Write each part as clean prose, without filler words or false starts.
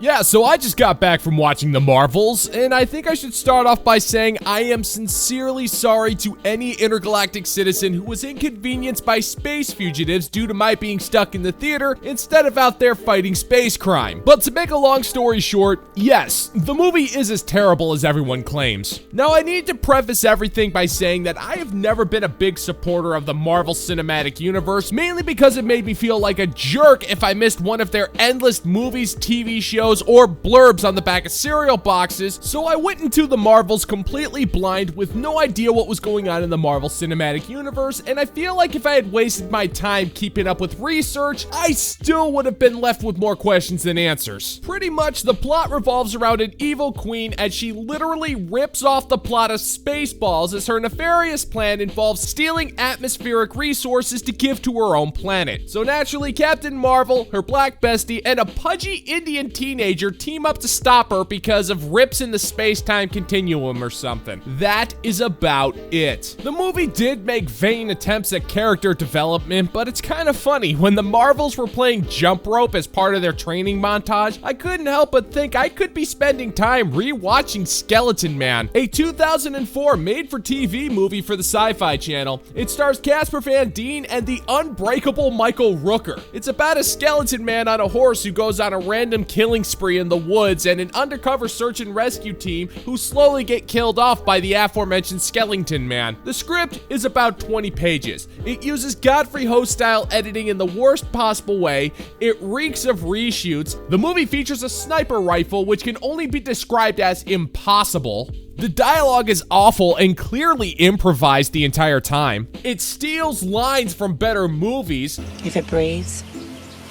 Yeah, so I just got back from watching the Marvels, and I think I should start off by saying I am sincerely sorry to any intergalactic citizen who was inconvenienced by space fugitives due to my being stuck in the theater instead of out there fighting space crime. But to make a long story short, yes, the movie is as terrible as everyone claims. Now, I need to preface everything by saying that I have never been a big supporter of the Marvel Cinematic Universe, mainly because it made me feel like a jerk if I missed one of their endless movies, TV shows, or blurbs on the back of cereal boxes, so I went into the Marvels completely blind with no idea what was going on in the Marvel Cinematic Universe, and I feel like if I had wasted my time keeping up with research, I still would have been left with more questions than answers. Pretty much, the plot revolves around an evil queen as she literally rips off the plot of Spaceballs as her nefarious plan involves stealing atmospheric resources to give to her own planet. So naturally, Captain Marvel, her black bestie, and a pudgy Indian teenager team up to stop her because of rips in the space-time continuum or something. That is about it. The movie did make vain attempts at character development, but it's kind of funny. When the Marvels were playing jump rope as part of their training montage, I couldn't help but think I could be spending time re-watching Skeleton Man, a 2004 made-for-TV movie for the Sci-Fi Channel. It stars Casper Van Dien and the unbreakable Michael Rooker. It's about a skeleton man on a horse who goes on a random killing spree in the woods and an undercover search and rescue team who slowly get killed off by the aforementioned Skeleton Man. The script is about 20 pages. It uses Godfrey Ho style editing in the worst possible way. It reeks of reshoots. The movie features a sniper rifle which can only be described as impossible. The dialogue is awful and clearly improvised the entire time. It steals lines from better movies. If it breathes,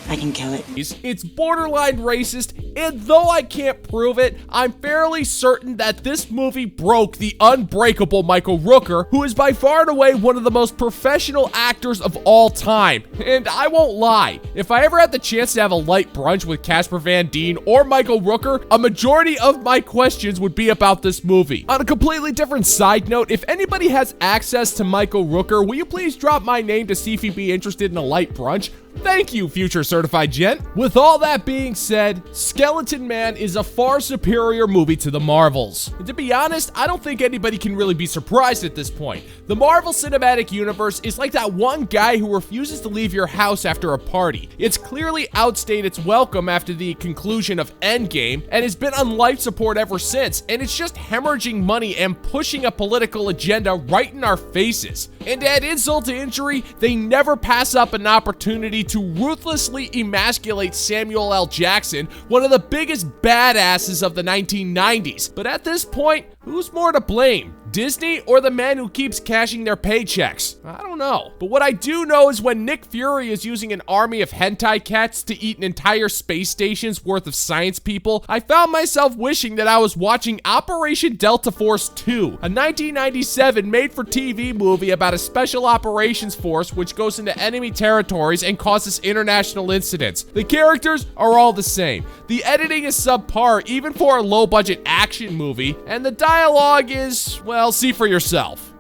I can kill it. It's borderline racist, and though I can't prove it, I'm fairly certain that this movie broke the unbreakable Michael Rooker, who is by far and away one of the most professional actors of all time. And I won't lie, if I ever had the chance to have a light brunch with Casper Van Dien or Michael Rooker, a majority of my questions would be about this movie. On a completely different side note, if anybody has access to Michael Rooker, will you please drop my name to see if he'd be interested in a light brunch? Thank you, future certified gent. With all that being said, Skeleton Man is a far superior movie to the Marvels. And to be honest, I don't think anybody can really be surprised at this point. The Marvel Cinematic Universe is like that one guy who refuses to leave your house after a party. It's clearly outstayed its welcome after the conclusion of Endgame and has been on life support ever since, and it's just hemorrhaging money and pushing a political agenda right in our faces. And to add insult to injury, they never pass up an opportunity to ruthlessly emasculate Samuel L. Jackson, one of the biggest badasses of the 1990s. But at this point, who's more to blame? Disney or the man who keeps cashing their paychecks? I don't know. But what I do know is when Nick Fury is using an army of hentai cats to eat an entire space station's worth of science people, I found myself wishing that I was watching Operation Delta Force 2, a 1997 made-for-TV movie about a special operations force which goes into enemy territories and causes international incidents. The characters are all the same. The editing is subpar even for a low-budget action movie, and the dialogue is, well, see for yourself.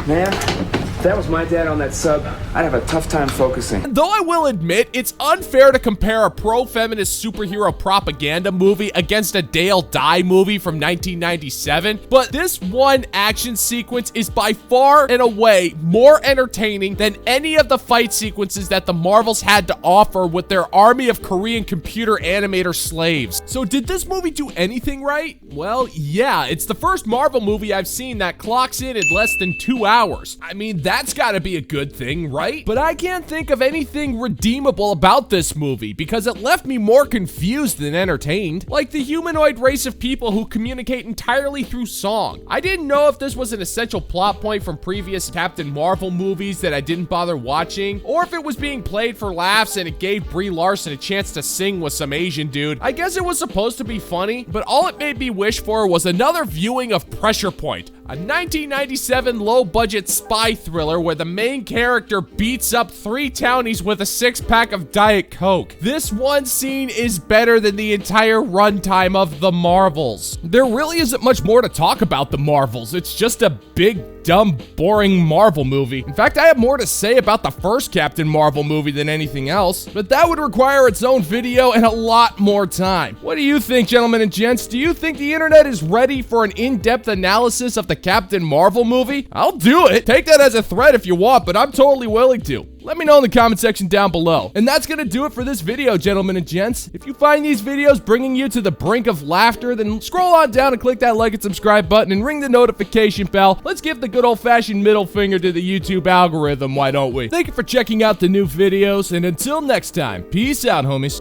Man, if that was my dad on that sub, I'd have a tough time focusing. And though I will admit, it's unfair to compare a pro-feminist superhero propaganda movie against a Dale Dye movie from 1997, but this one action sequence is by far and away more entertaining than any of the fight sequences that the Marvels had to offer with their army of Korean computer animator slaves. So did this movie do anything right? Well, yeah, it's the first Marvel movie I've seen that clocks in less than 2 hours. I mean, that's gotta be a good thing, right? But I can't think of anything redeemable about this movie because it left me more confused than entertained. Like the humanoid race of people who communicate entirely through song. I didn't know if this was an essential plot point from previous Captain Marvel movies that I didn't bother watching, or if it was being played for laughs and it gave Brie Larson a chance to sing with some Asian dude. I guess it was supposed to be funny, but all it made me wish for was another viewing of Pressure Point, a 1997 low-budget spy thriller where the main character beats up 3 townies with a 6-pack of Diet Coke. This one scene is better than the entire runtime of The Marvels. There really isn't much more to talk about The Marvels. It's just a big dumb, boring Marvel movie. In fact, I have more to say about the first Captain Marvel movie than anything else, but that would require its own video and a lot more time. What do you think, gentlemen and gents? Do you think the internet is ready for an in-depth analysis of the Captain Marvel movie? I'll do it. Take that as a threat if you want, but I'm totally willing to. Let me know in the comment section down below. And that's gonna do it for this video, gentlemen and gents. If you find these videos bringing you to the brink of laughter, then scroll on down and click that like and subscribe button and ring the notification bell. Let's give the good old-fashioned middle finger to the YouTube algorithm, why don't we? Thank you for checking out the new videos, and until next time, peace out, homies.